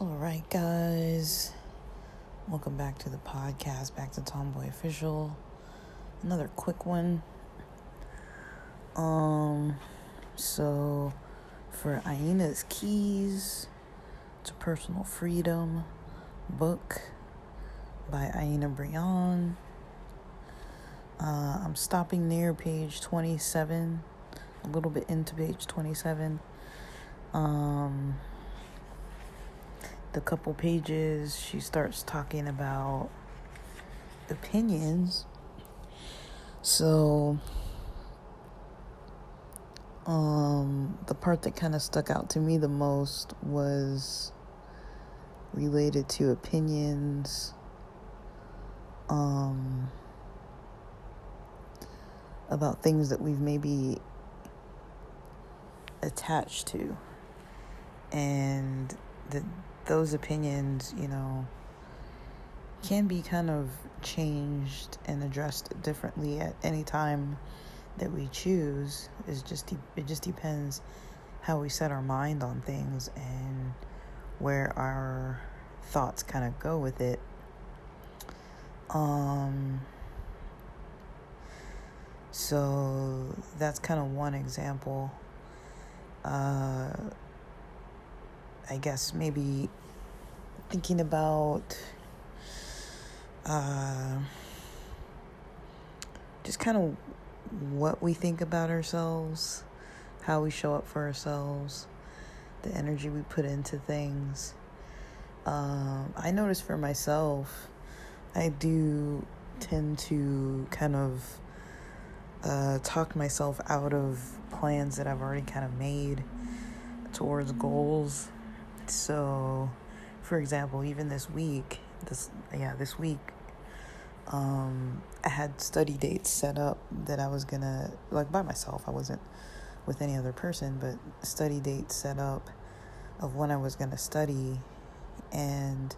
Alright, guys. Welcome back to the podcast, back to Tomboy Official. Another quick one. So for Aina's Keys to Personal Freedom book by Aina Brion. I'm stopping near page 27, a little bit into page 27. The couple pages she starts talking about opinions. So the part that kind of stuck out to me the most was related to opinions about things that we've maybe attached to, and those opinions, can be kind of changed and addressed differently at any time that we choose. It just depends how we set our mind on things and where our thoughts kind of go with it. So that's kind of one example. I guess maybe thinking about just kind of what we think about ourselves, how we show up for ourselves, the energy we put into things. I notice for myself, I do tend to kind of talk myself out of plans that I've already kind of made towards goals. So, for example, even this week, I had study dates set up that I was gonna, by myself. I wasn't with any other person, but study dates set up of when I was gonna study, and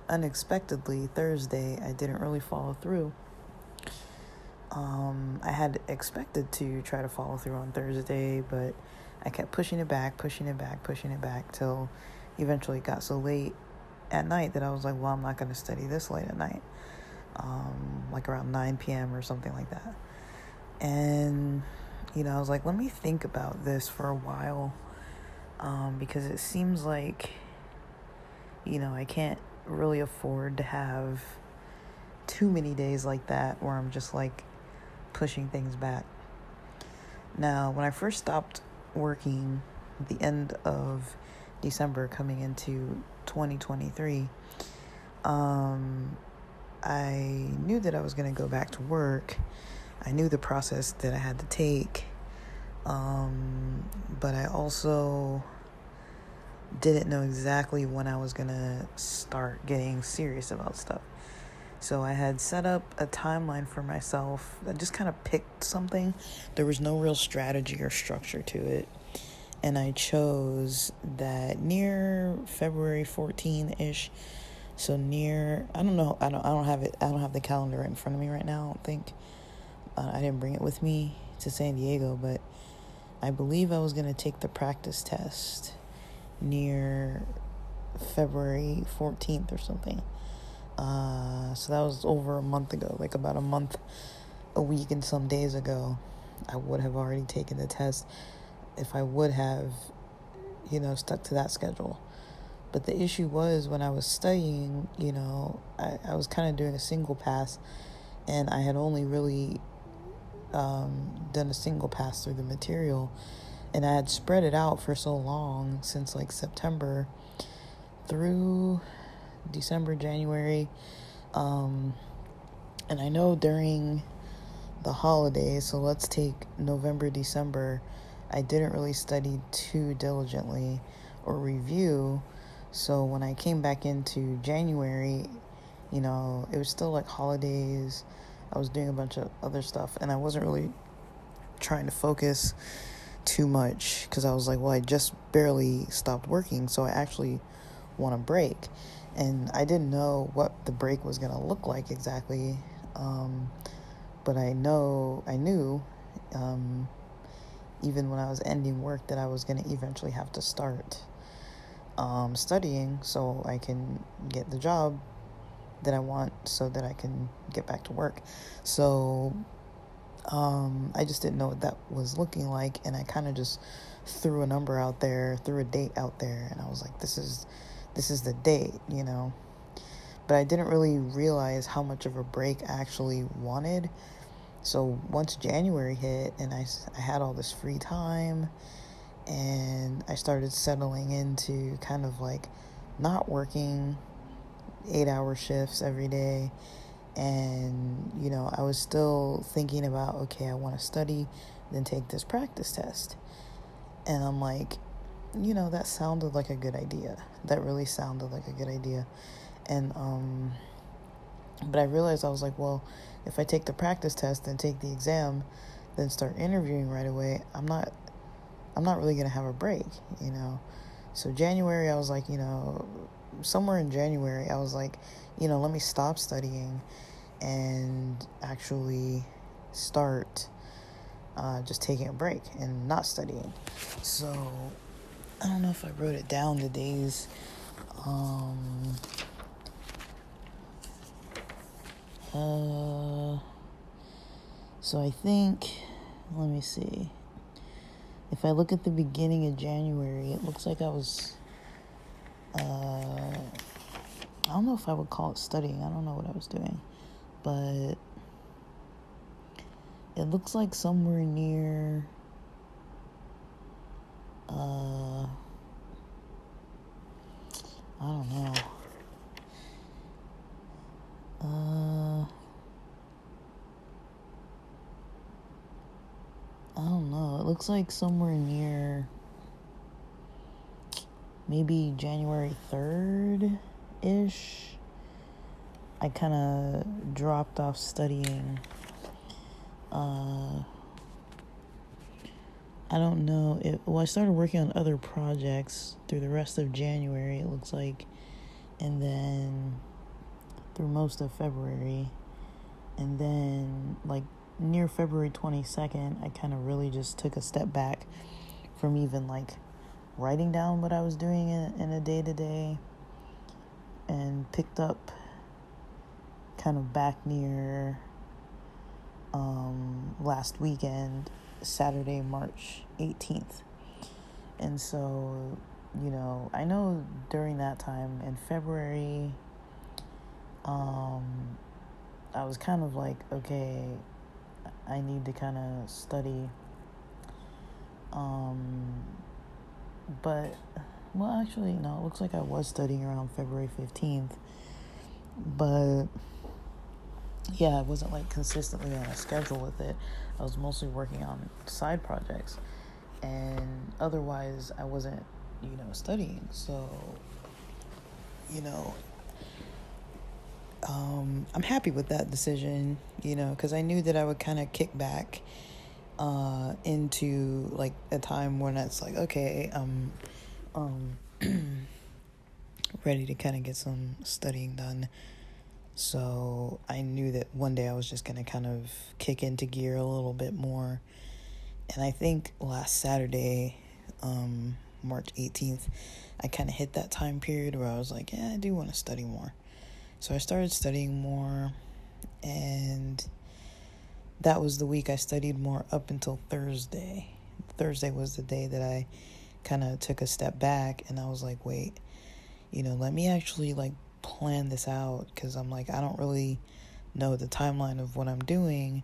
unexpectedly Thursday I didn't really follow through. I had expected to try to follow through on Thursday, but I kept pushing it back till eventually it got so late at night that I was like, well, I'm not going to study this late at night, like around 9 p.m. or something like that. And, I was like, let me think about this for a while, because it seems like, I can't really afford to have too many days like that where I'm just like pushing things back. Now, when I first stopped working at the end of December coming into 2023, I knew that I was going to go back to work. I knew the process that I had to take, but I also didn't know exactly when I was going to start getting serious about stuff. So I had set up a timeline for myself. I just kind of picked something. There was no real strategy or structure to it. And I chose that near February 14-ish. So near, I don't know, I don't have the calendar in front of me right now. I don't think, I didn't bring it with me to San Diego, but I believe I was going to take the practice test near February 14th or something. So that was over a month ago, like about a week and some days ago. I would have already taken the test if I would have, stuck to that schedule. But the issue was when I was studying, I was kind of doing a single pass, and I had only really done a single pass through the material, and I had spread it out for so long, since like September through December, January, and I know during the holidays, so let's take November, December, I didn't really study too diligently or review. So when I came back into January, it was still like holidays. I was doing a bunch of other stuff, and I wasn't really trying to focus too much because I was like, well, I just barely stopped working, so I actually want a break. And I didn't know what the break was going to look like exactly. But I knew, um, even when I was ending work, that I was going to eventually have to start studying so I can get the job that I want so that I can get back to work. So I just didn't know what that was looking like, and I kind of just threw a number out there, threw a date out there, and I was like, this is the date, you know. But I didn't really realize how much of a break I actually wanted. So once January hit and I had all this free time and I started settling into kind of like not working 8-hour shifts every day, and you know, I was still thinking about, okay, I want to study, then take this practice test. And I'm like, you know, that sounded like a good idea. That really sounded like a good idea. And but I realized, I was like, well, if I take the practice test and take the exam, then start interviewing right away, I'm not really gonna have a break, you know. So January, I was like, you know, somewhere in January, I was like, you know, let me stop studying and actually start just taking a break and not studying. So I don't know if I wrote it down, the days. So I think, let me see. If I look at the beginning of January, it looks like I was, I don't know if I would call it studying. I don't know what I was doing. But it looks like somewhere near, I don't know. I don't know. It looks like somewhere near maybe January 3rd-ish. I kind of dropped off studying. I don't know. I started working on other projects through the rest of January, it looks like. And then through most of February. And then, like, near February 22nd, I kind of really just took a step back from even, like, writing down what I was doing in a day-to-day, and picked up kind of back near last weekend, Saturday, March 18th. And so, you know, I know during that time in February, I was kind of like, okay, I need to kind of study. But, well, actually, no, it looks like I was studying around February 15th. But, yeah, I wasn't, like, consistently on a schedule with it. I was mostly working on side projects. And otherwise, I wasn't, you know, studying. So, you know, I'm happy with that decision, you know, because I knew that I would kind of kick back into, like, a time when it's like, okay, I'm ready to kind of get some studying done. So I knew that one day I was just going to kind of kick into gear a little bit more. And I think last Saturday, March 18th, I kind of hit that time period where I was like, yeah, I do want to study more. So I started studying more, and that was the week I studied more up until Thursday. Thursday was the day that I kind of took a step back, and I was like, wait, you know, let me actually, like, plan this out, because I'm like, I don't really know the timeline of what I'm doing,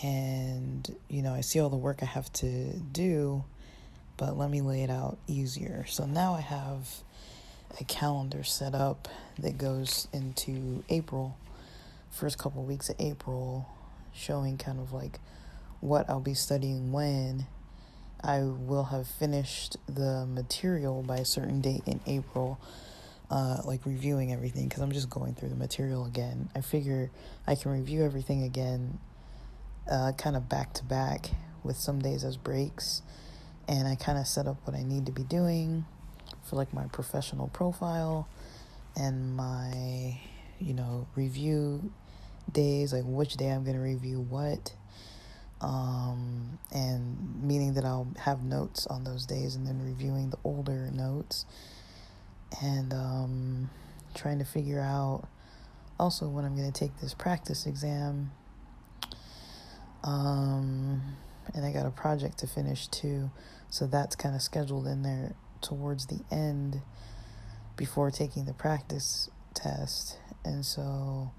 and, you know, I see all the work I have to do, but let me lay it out easier. So now I have a calendar set up that goes into April, first couple weeks of April, showing kind of like what I'll be studying when. I will have finished the material by a certain date in April, like reviewing everything, because I'm just going through the material again. I figure I can review everything again, kind of back to back, with some days as breaks, and I kind of set up what I need to be doing for, like, my professional profile and my, you know, review days, like which day I'm going to review what. And meaning that I'll have notes on those days and then reviewing the older notes. And trying to figure out also when I'm going to take this practice exam. And I got a project to finish too, so that's kind of scheduled in there towards the end before taking the practice test. And so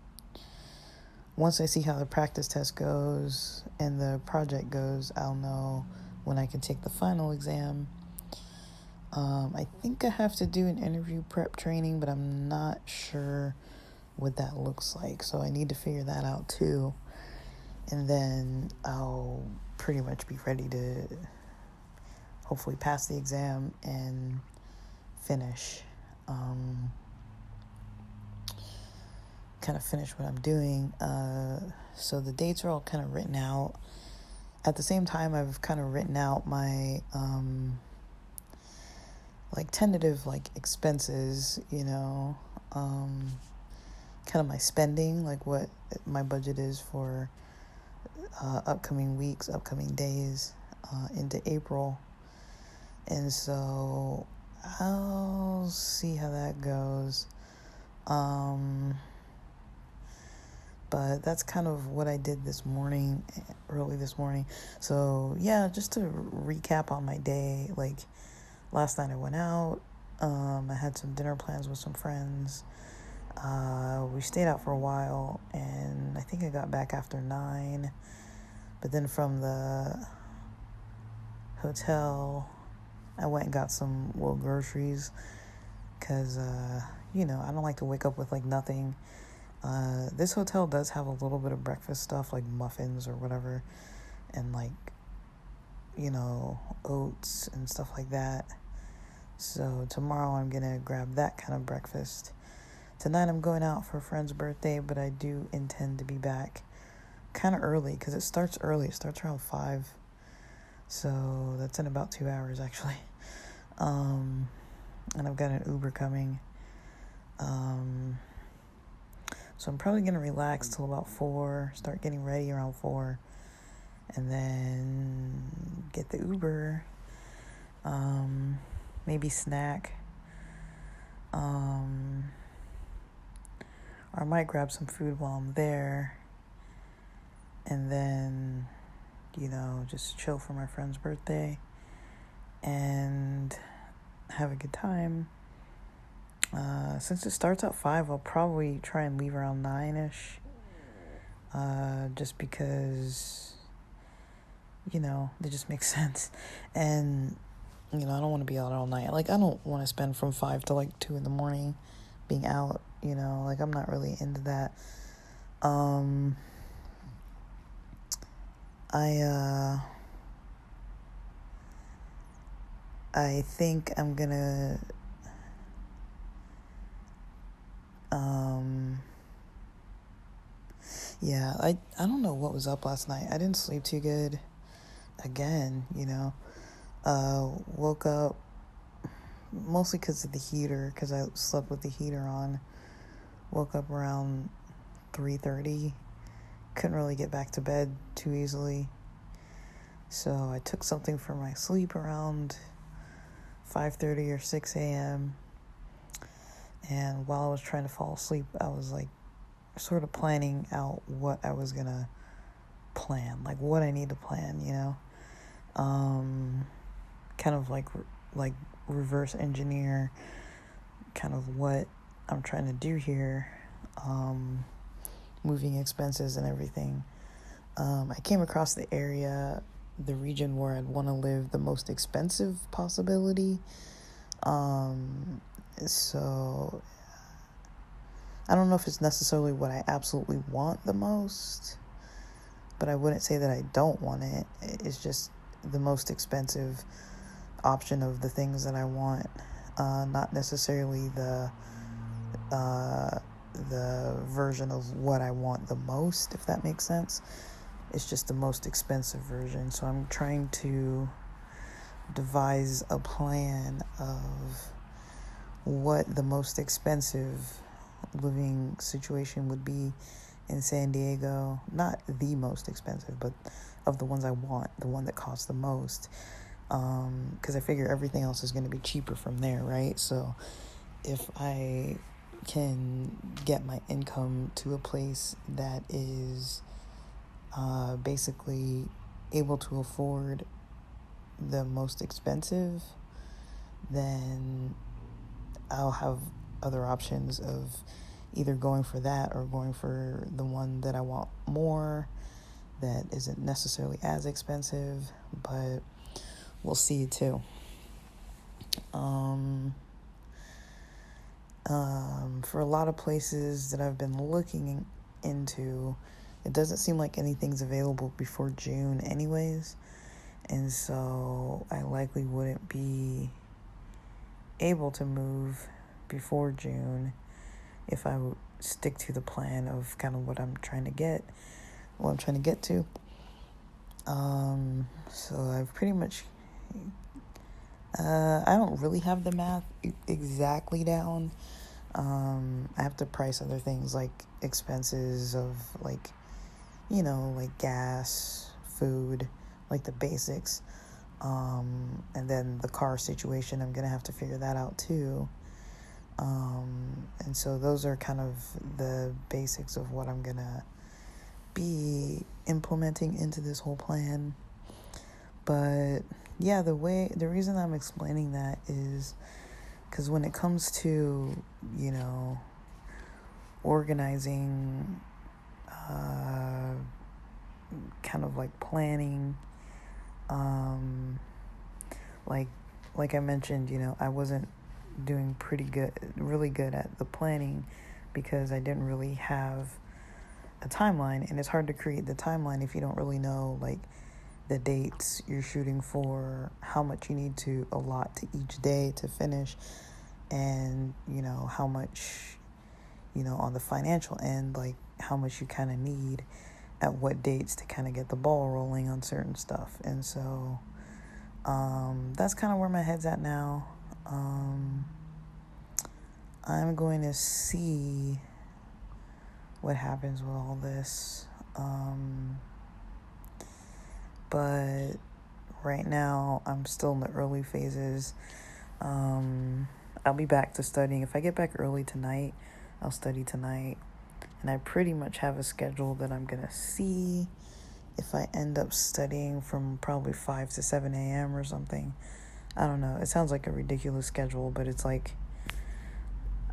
once I see how the practice test goes and the project goes, I'll know when I can take the final exam. I think I have to do an interview prep training, but I'm not sure what that looks like, so I need to figure that out too. And then I'll pretty much be ready to hopefully pass the exam and finish. Kind of finish what I'm doing. So the dates are all kind of written out. At the same time, I've kind of written out my tentative expenses, kind of my spending, like what my budget is for upcoming weeks, upcoming days, into April. And so I'll see how that goes. But that's kind of what I did early this morning. So yeah, just to recap on my day, last night I went out. I had some dinner plans with some friends. We stayed out for a while, and I think I got back after 9. But then from the hotel, I went and got some little groceries because, I don't like to wake up with nothing. This hotel does have a little bit of breakfast stuff, like muffins or whatever, and oats and stuff like that. So tomorrow I'm gonna grab that kind of breakfast. Tonight I'm going out for a friend's birthday, but I do intend to be back kind of early because it starts early. It starts around 5, so that's in about 2 hours actually. And I've got an Uber coming. So I'm probably gonna relax till about 4, start getting ready around 4, and then get the Uber. Maybe snack. Or I might grab some food while I'm there. And then, just chill for my friend's birthday and have a good time. Since it starts at 5, I'll probably try and leave around 9-ish. Just because, it just makes sense. And, I don't want to be out all night. I don't want to spend from 5 to 2 in the morning being out, I'm not really into that. I think I'm gonna I don't know what was up last night. I didn't sleep too good again, woke up mostly because of the heater, because I slept with the heater on. Woke up around 3:30. Couldn't really get back to bed too easily. So I took something for my sleep around 5:30 or 6 a.m. And while I was trying to fall asleep, I was sort of planning out what I was gonna plan, what I need to plan, kind of like reverse engineer kind of what I'm trying to do here, moving expenses and everything. I came across the region where I'd want to live, the most expensive possibility. So I don't know if it's necessarily what I absolutely want the most, but I wouldn't say that I don't want it. It's just the most expensive option of the things that I want, not necessarily the version of what I want the most, if that makes sense. It's just the most expensive version. So I'm trying to devise a plan of what the most expensive living situation would be in San Diego, not the most expensive, but of the ones I want, the one that costs the most. Because I figure everything else is going to be cheaper from there, right? So if I can get my income to a place that is basically able to afford the most expensive, then I'll have other options of either going for that or going for the one that I want more that isn't necessarily as expensive, but we'll see too. For a lot of places that I've been looking into, it doesn't seem like anything's available before June anyways, and so I likely wouldn't be able to move before June if I would stick to the plan of kind of what I'm trying to get to. So I've pretty much I don't really have the math exactly down. I have to price other things like expenses of like, like gas, food, like the basics. And then the car situation, I'm going to have to figure that out too. And so those are kind of the basics of what I'm going to be implementing into this whole plan. But yeah, the reason I'm explaining that is because when it comes to, organizing, kind of like planning, like I mentioned, I wasn't doing really good at the planning because I didn't really have a timeline, and it's hard to create the timeline if you don't really know like the dates you're shooting for, how much you need to allot to each day to finish, and how much on the financial end, like how much you kind of need at what dates to kind of get the ball rolling on certain stuff. And so that's kind of where my head's at now. I'm going to see what happens with all this. But right now I'm still in the early phases. I'll be back to studying. If I get back early tonight, I'll study tonight. And I pretty much have a schedule that I'm going to see if I end up studying from probably 5 to 7 a.m. or something. I don't know. It sounds like a ridiculous schedule, but it's like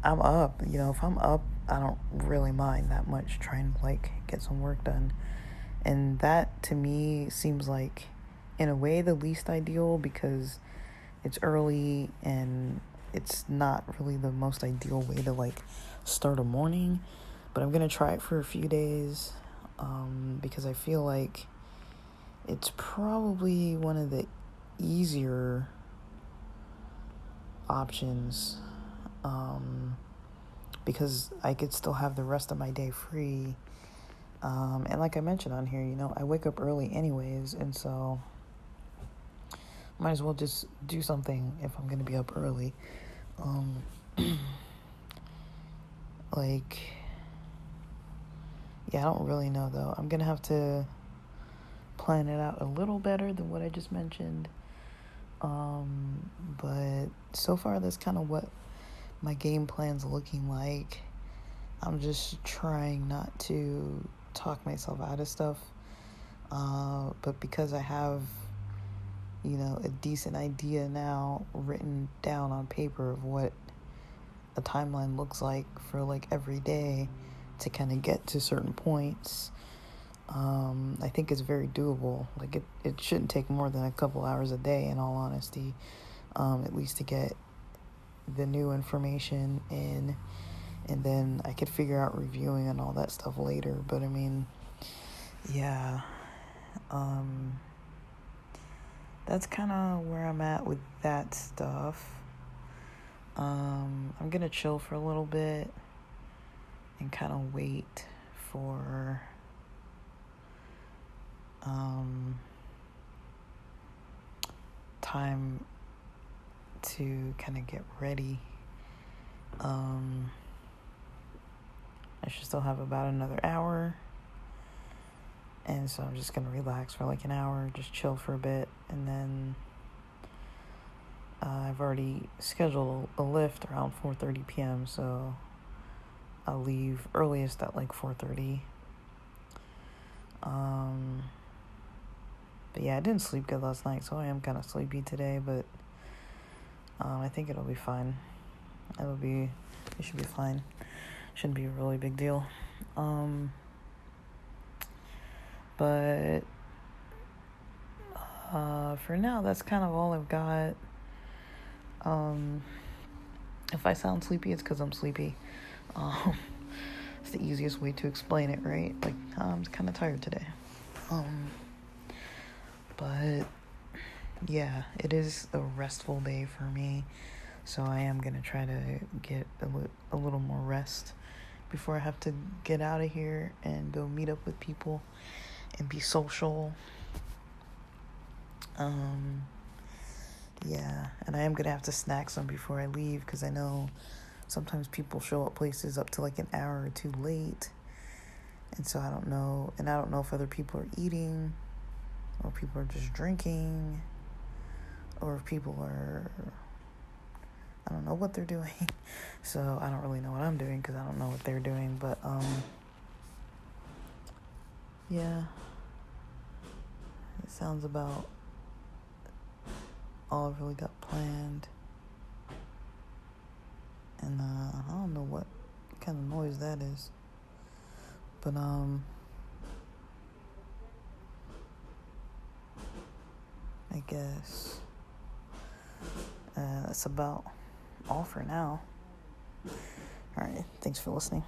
I'm up. If I'm up, I don't really mind that much trying to like get some work done. And that to me seems like in a way the least ideal because it's early and it's not really the most ideal way to like start a morning. But I'm going to try it for a few days because I feel like it's probably one of the easier options because I could still have the rest of my day free. And like I mentioned on here, I wake up early anyways, and so might as well just do something if I'm going to be up early. I don't really know though. I'm going to have to plan it out a little better than what I just mentioned. But so far that's kind of what my game plan's looking like. I'm just trying not to talk myself out of stuff. But because I have, a decent idea now written down on paper of what a timeline looks like for like every day to kind of get to certain points, I think it's very doable. Like it shouldn't take more than a couple hours a day, in all honesty, at least to get the new information in, and then I could figure out reviewing and all that stuff later. But I mean, yeah, that's kind of where I'm at with that stuff. I'm gonna chill for a little bit and kind of wait for time to kind of get ready. I I should still have about another hour. And so I'm just going to relax for like an hour, just chill for a bit. And then I've already scheduled a lift around 4:30 p.m. So I'll leave earliest at like 4:30. But yeah, I didn't sleep good last night, so I am kind of sleepy today, but I think it'll be fine. It should be fine. Shouldn't be a really big deal. But for now, that's kind of all I've got. If I sound sleepy, it's because I'm sleepy. It's the easiest way to explain it, right? Like, I'm kind of tired today. But yeah, it is a restful day for me, so I am gonna try to get a little more rest before I have to get out of here and go meet up with people and be social. Yeah, and I am gonna have to snack some before I leave, because I know sometimes people show up places up to like an hour or two late, and so I don't know if other people are eating, or people are just drinking, or if people are, I don't know what they're doing. So I don't really know what I'm doing, because I don't know what they're doing. But yeah, it sounds about all I've really got planned. And I don't know what kind of noise that is, but I guess that's about all for now. Alright, thanks for listening.